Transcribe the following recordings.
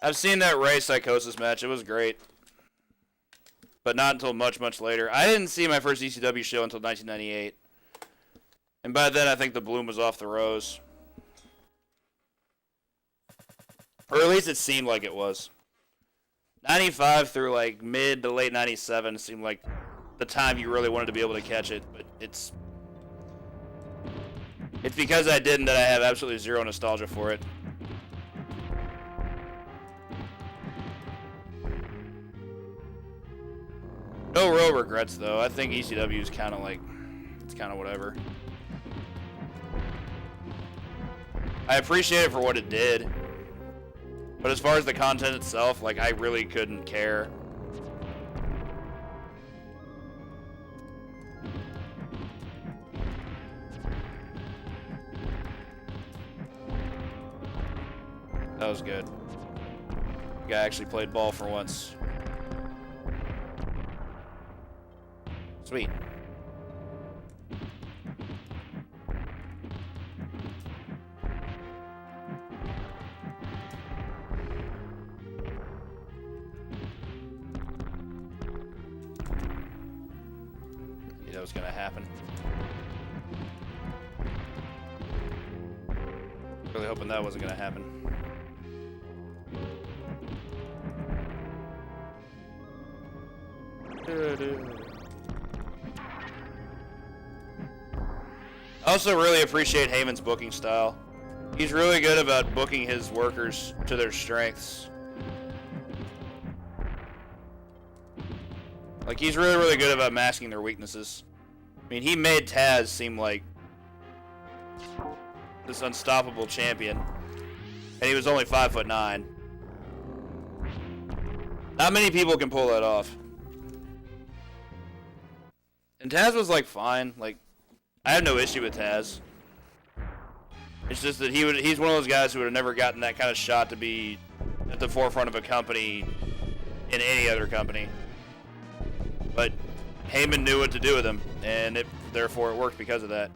I've seen that Ray Psychosis match. It was great. But not until much, much later. I didn't see my first ECW show until 1998. And by then, I think the bloom was off the rose. Or at least it seemed like it was. 95 through like mid to late 97 seemed like the time you really wanted to be able to catch it. But it's because I didn't that I have absolutely zero nostalgia for it. No real regrets, though. I think ECW is kind of like, it's kind of whatever. I appreciate it for what it did. But as far as the content itself, like, I really couldn't care. That was good. The guy actually played ball for once. Sweet. Knew that was gonna happen. Really hoping that wasn't gonna happen. I also really appreciate Heyman's booking style. He's really good about booking his workers to their strengths. Like, he's really, really good about masking their weaknesses. I mean, he made Taz seem like this unstoppable champion. And he was only 5'9". Not many people can pull that off. And Taz was, like, fine. Like, I have no issue with Taz. It's just that he's one of those guys who would have never gotten that kind of shot to be at the forefront of a company in any other company. But Heyman knew what to do with him, and therefore it worked because of that.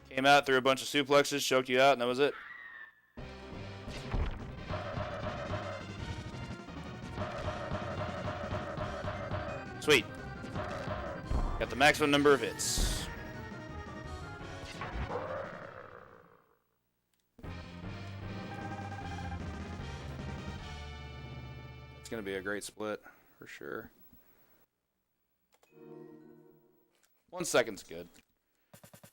Came out, threw a bunch of suplexes, choked you out, and that was it. Sweet. Got the maximum number of hits. It's going to be a great split, for sure. 1 second's good.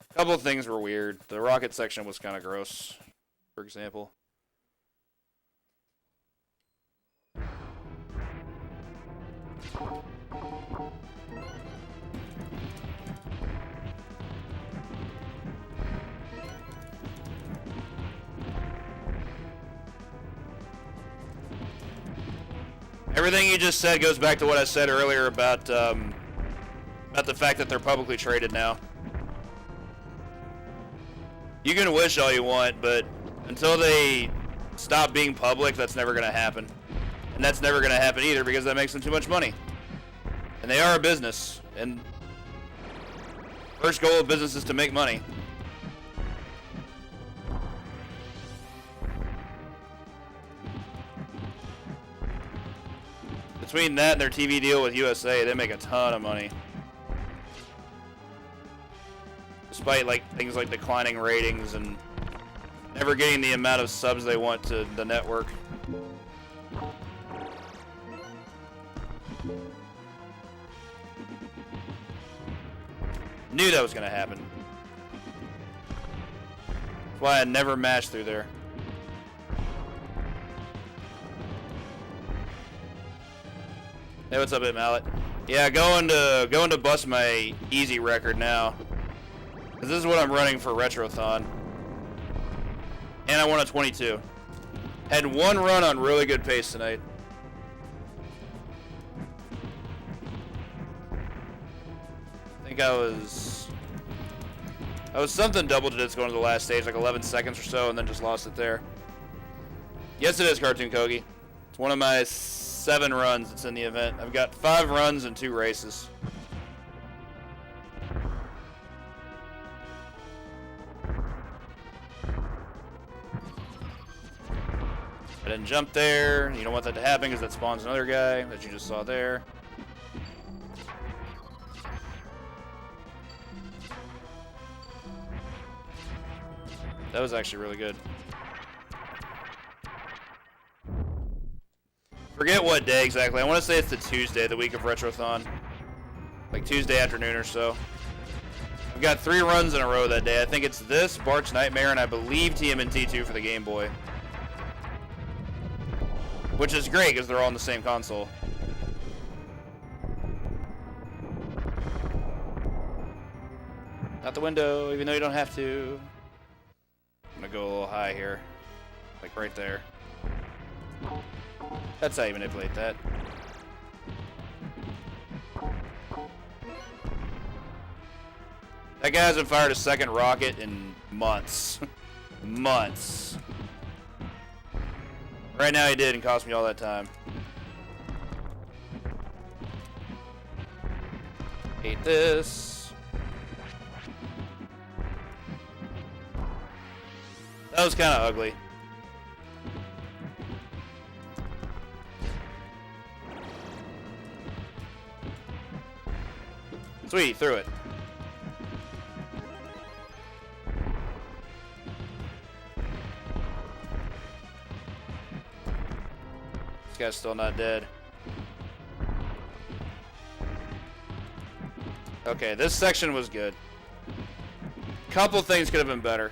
A couple of things were weird. The rocket section was kind of gross, for example. Everything you just said goes back to what I said earlier about the fact that they're publicly traded now. You can wish all you want, but until they stop being public, that's never going to happen. And that's never going to happen either because that makes them too much money. And they are a business, and first goal of business is to make money. Between that and their TV deal with USA, they make a ton of money. Despite like things like declining ratings and never getting the amount of subs they want to the network. Knew that was going to happen. That's why I never mashed through there. Hey, what's up, Mallet? Yeah, going to bust my easy record now. Cause this is what I'm running for Retrothon. And I won a 22. Had one run on really good pace tonight. I think I was something double digits going to the last stage, like 11 seconds or so, and then just lost it there. Yes, it is, Cartoon Kogi. It's one of my 7 runs that's in the event. I've got 5 runs and 2 races. I didn't jump there. You don't want that to happen because that spawns another guy that you just saw there. That was actually really good. Forget what day exactly. I want to say it's the Tuesday, the week of Retrothon. Like Tuesday afternoon or so. I've got 3 runs in a row that day. I think it's this, Bart's Nightmare, and I believe TMNT 2 for the Game Boy. Which is great because they're all on the same console. Out the window, even though you don't have to. I'm gonna go a little high here. Like right there. That's how you manipulate that. That guy hasn't fired a second rocket in months. Months. Right now he did and cost me all that time. Hate this. That was kind of ugly. Sweet, threw it. This guy's still not dead. Okay, this section was good. Couple things could have been better.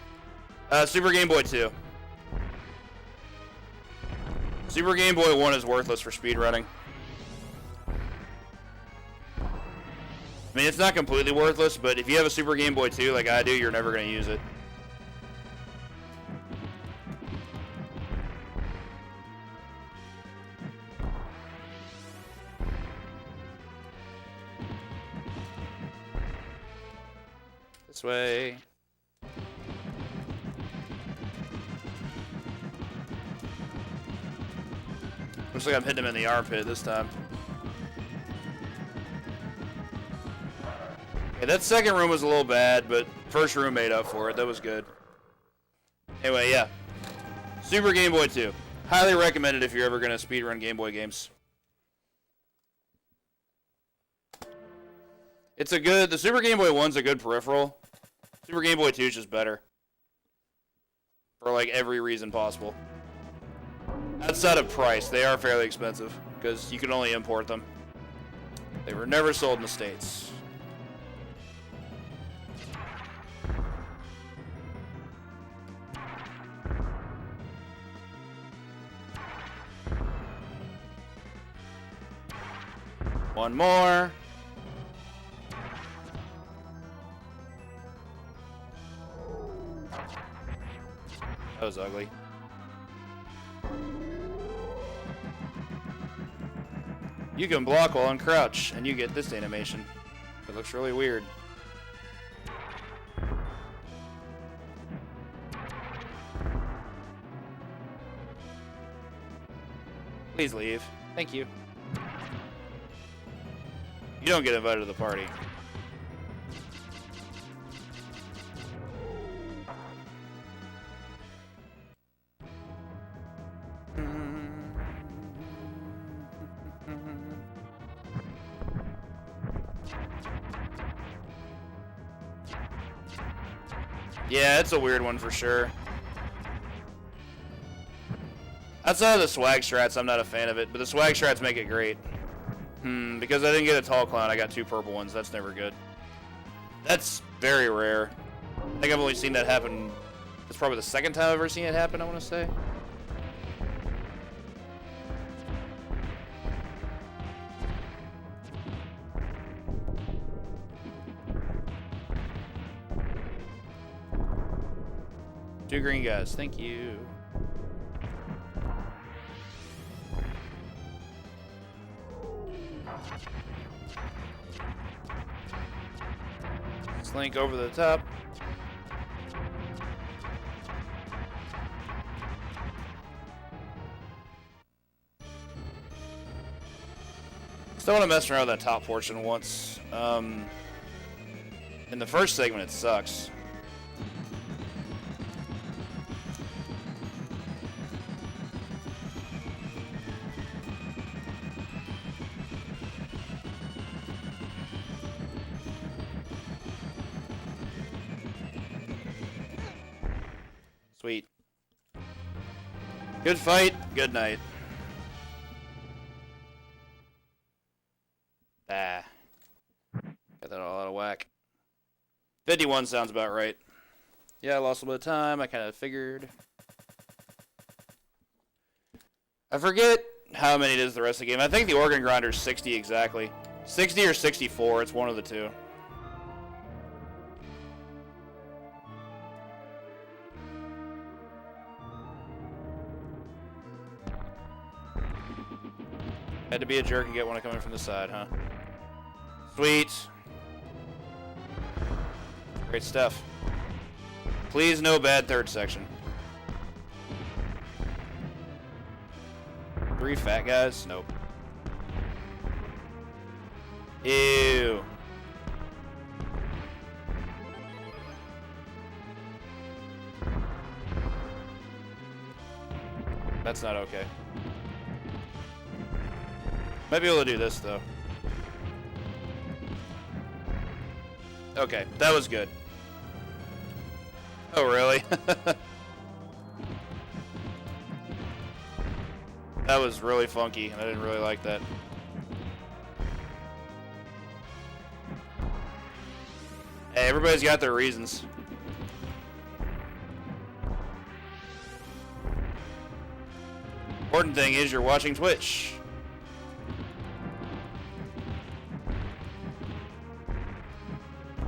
Super Game Boy 2. Super Game Boy 1 is worthless for speedrunning. I mean, it's not completely worthless, but if you have a Super Game Boy 2 like I do, you're never going to use it. This way. Looks like I'm hitting him in the armpit this time. Okay, that second room was a little bad, but first room made up for it. That was good. Anyway, yeah. Super Game Boy 2. Highly recommended if you're ever going to speedrun Game Boy games. It's a good... The Super Game Boy 1's a good peripheral. Super Game Boy 2 is just better. For, like, every reason possible. Outside of price, they are fairly expensive, because you can only import them. They were never sold in the States. One more. That was ugly. You can block while on crouch, and you get this animation. It looks really weird. Please leave. Thank you. You don't get invited to the party. Yeah, it's a weird one for sure. Outside of the swag strats, I'm not a fan of it, but the swag strats make it great. Because I didn't get a tall clown, I got 2 purple ones. That's never good. That's very rare. I think I've only seen that happen. It's probably the second time I've ever seen it happen, I want to say. Two green guys, thank you. Slink over the top. Still want to mess around with that top portion once. In the first segment, it sucks. Sweet. Good fight. Good night. Ah. Got that all out of whack. 51 sounds about right. Yeah, I lost a little bit of time. I kind of figured. I forget how many it is the rest of the game. I think the organ grinder is 60 exactly. 60 or 64. It's one of the two. Had to be a jerk and get one coming from the side, huh? Sweet. Great stuff. Please, no bad third section. 3 fat guys? Nope. Ew. That's not okay. Might be able to do this, though. Okay, that was good. Oh, really? That was really funky, and I didn't really like that. Hey, everybody's got their reasons. Important thing is you're watching Twitch.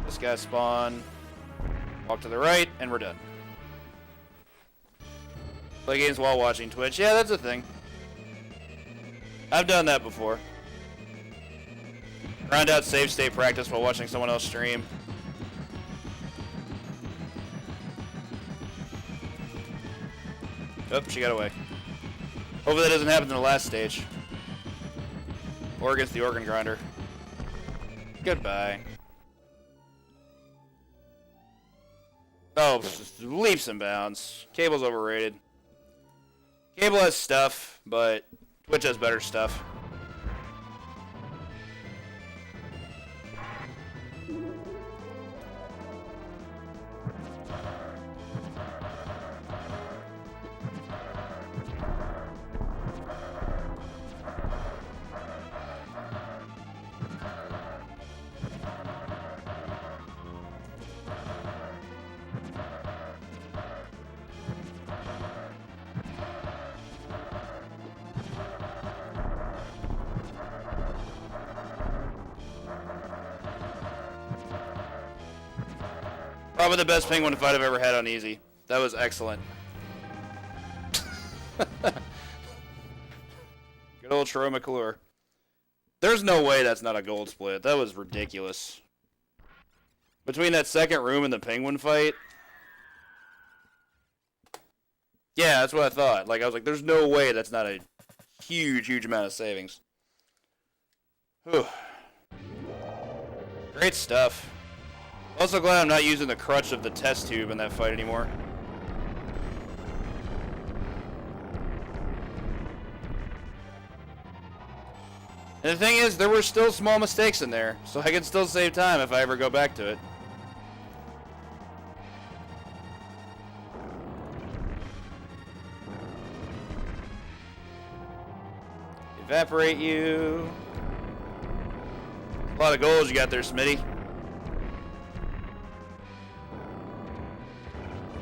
This guy spawn. Walk to the right, and we're done. Play games while watching Twitch. Yeah, that's a thing. I've done that before. Grind out save state practice while watching someone else stream. Oh, she got away. Hopefully that doesn't happen in the last stage. Or against the organ grinder. Goodbye. Oh, leaps and bounds. Cable's overrated. Cable has stuff, but Twitch has better stuff. Probably the best penguin fight I've ever had on easy. That was excellent. Good old Troy McClure. There's no way that's not a gold split. That was ridiculous. Between that second room and the penguin fight. Yeah, that's what I thought. Like, I was like, there's no way that's not a huge, huge amount of savings. Whew. Great stuff. Also glad I'm not using the crutch of the test tube in that fight anymore. And the thing is, there were still small mistakes in there, so I can still save time if I ever go back to it. Evaporate you. A lot of goals you got there, Smitty.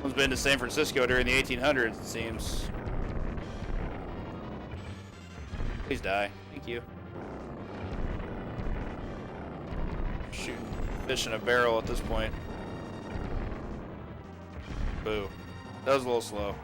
One's been to San Francisco during the 1800s, it seems. Please die. Thank you. Shooting fish in a barrel at this point. Boo. That was a little slow.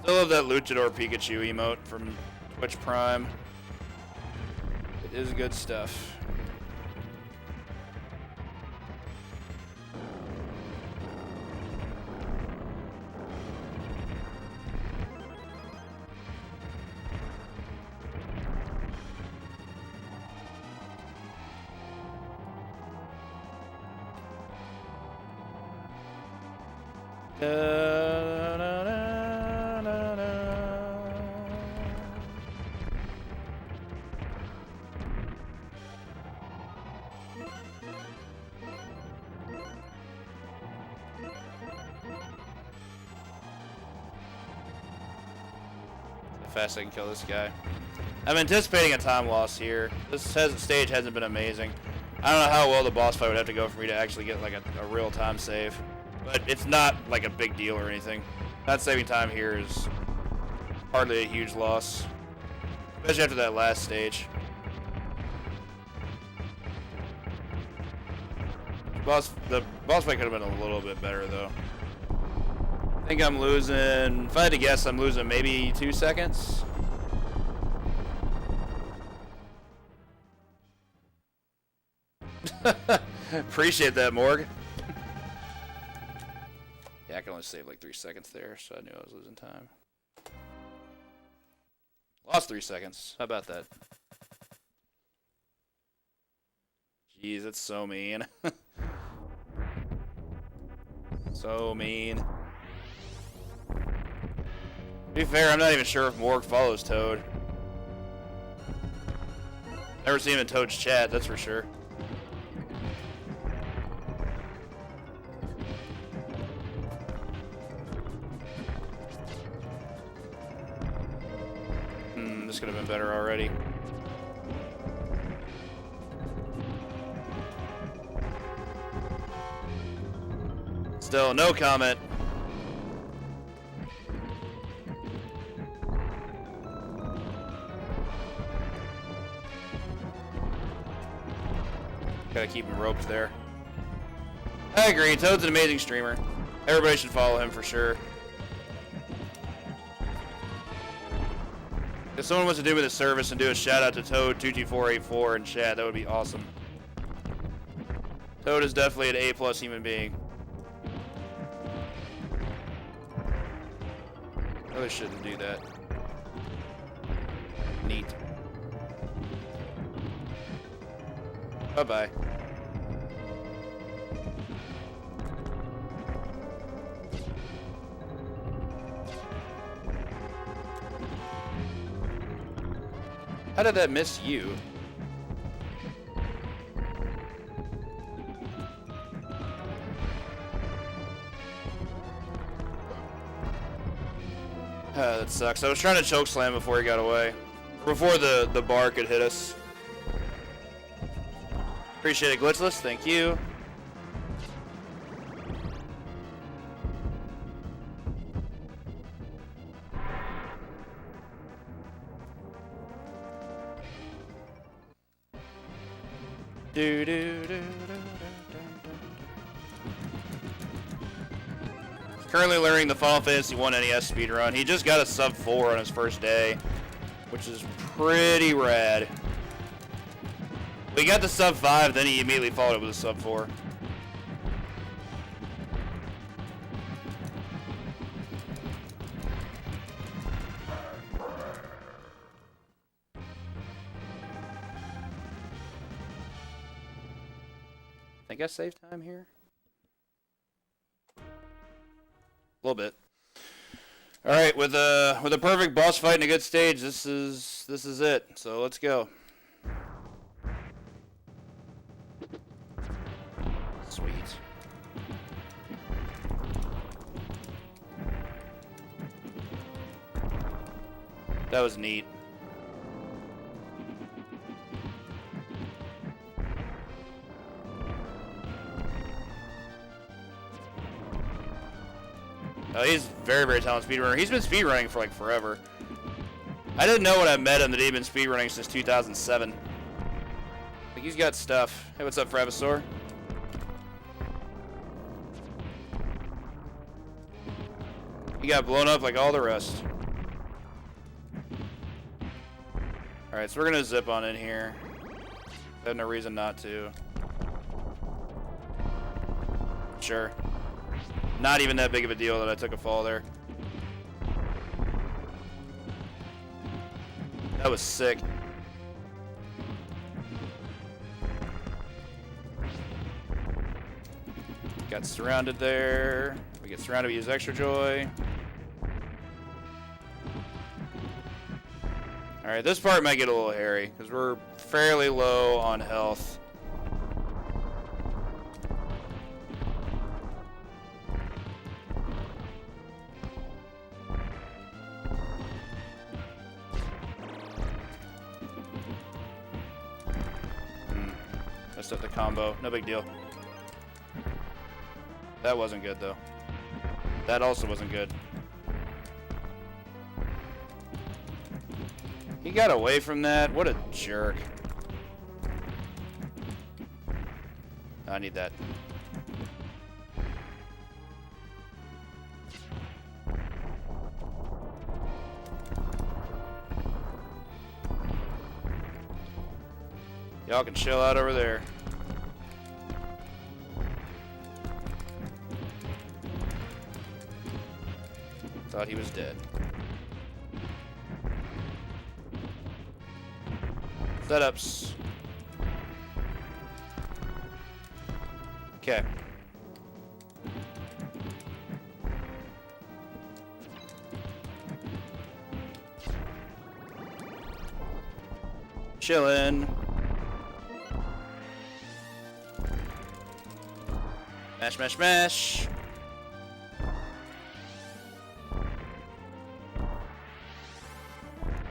Still love that Luchador Pikachu emote from Twitch Prime. It is good stuff. Fast I can kill this guy. I'm anticipating a time loss here. This stage hasn't been amazing. I don't know how well the boss fight would have to go for me to actually get like a real time save. But it's not like a big deal or anything. Not saving time here is hardly a huge loss. Especially after that last stage. The boss fight could have been a little bit better though. I think I'm losing, if I had to guess, I'm losing maybe 2 seconds. Appreciate that, Morg. Yeah, I can only save like 3 seconds there, so I knew I was losing time. Lost 3 seconds. How about that? Jeez, that's so mean. So mean. To be fair, I'm not even sure if Morg follows Toad. Never seen him in Toad's chat, that's for sure. This could have been better already. Still, no comment. Gotta keep him roped there. I agree, Toad's an amazing streamer. Everybody should follow him for sure. If someone wants to do me the service and do a shout out to Toad22484 in chat, that would be awesome. Toad is definitely an A+ human being. Really shouldn't do that. Neat. Bye-bye. How did that miss you? That sucks. I was trying to choke slam before he got away. Before the bar could hit us. Appreciate it, Glitchless. Thank you. Currently learning the Final Fantasy 1 NES speedrun. He just got a sub 4 on his first day, which is pretty rad. We got the sub 5, then he immediately followed it with a sub 4. Think I saved time here? A little bit. All right, with a perfect boss fight and a good stage, this is it. So let's go. Sweet. That was neat. He's very, very talented speedrunner. He's been speedrunning for like forever. I didn't know when I met him that he'd been speedrunning since 2007. Like, he's got stuff. Hey, what's up, Fravasaur? He got blown up like all the rest. Alright, so we're gonna zip on in here. I have no reason not to. Sure. Not even that big of a deal that I took a fall there. That was sick. Got surrounded there. We get surrounded, we use extra joy. Alright, this part might get a little hairy, because we're fairly low on health. Messed up the combo. No big deal. That wasn't good, though. That also wasn't good. He got away from that. What a jerk. I need that. Y'all can chill out over there. Thought he was dead. Setups. Okay. Chillin'. Mash, mash, mash.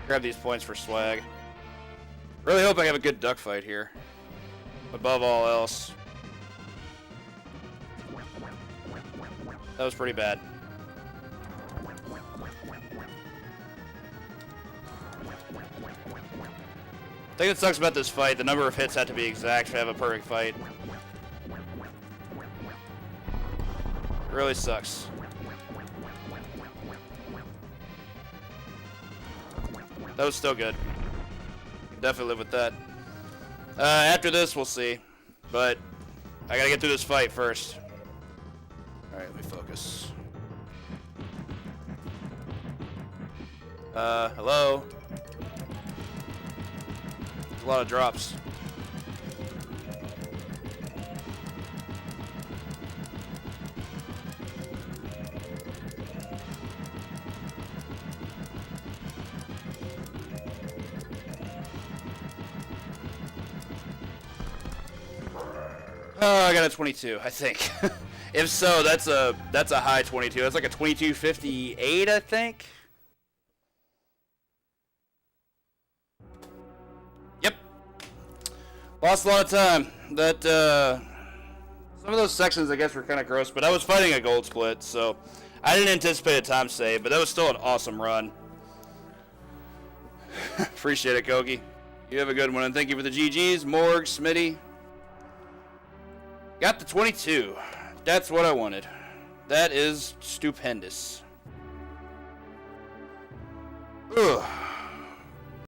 Grab these points for swag. Really hope I have a good duck fight here. Above all else. That was pretty bad. The thing that sucks about this fight, the number of hits had to be exact to have a perfect fight. It really sucks. That was still good. Definitely live with that. After this, we'll see. But I gotta get through this fight first. Alright, let me focus. Hello? There's a lot of drops. Oh, I got a 22, I think. If so, that's a high 22. That's like a 2258, I think. Yep. Lost a lot of time. That some of those sections, I guess, were kind of gross, but I was fighting a gold split, so I didn't anticipate a time save, but that was still an awesome run. Appreciate it, Kogi. You have a good one, and thank you for the GGs, Morg, Smitty. Got the 22. That's what I wanted. That is stupendous. Ugh.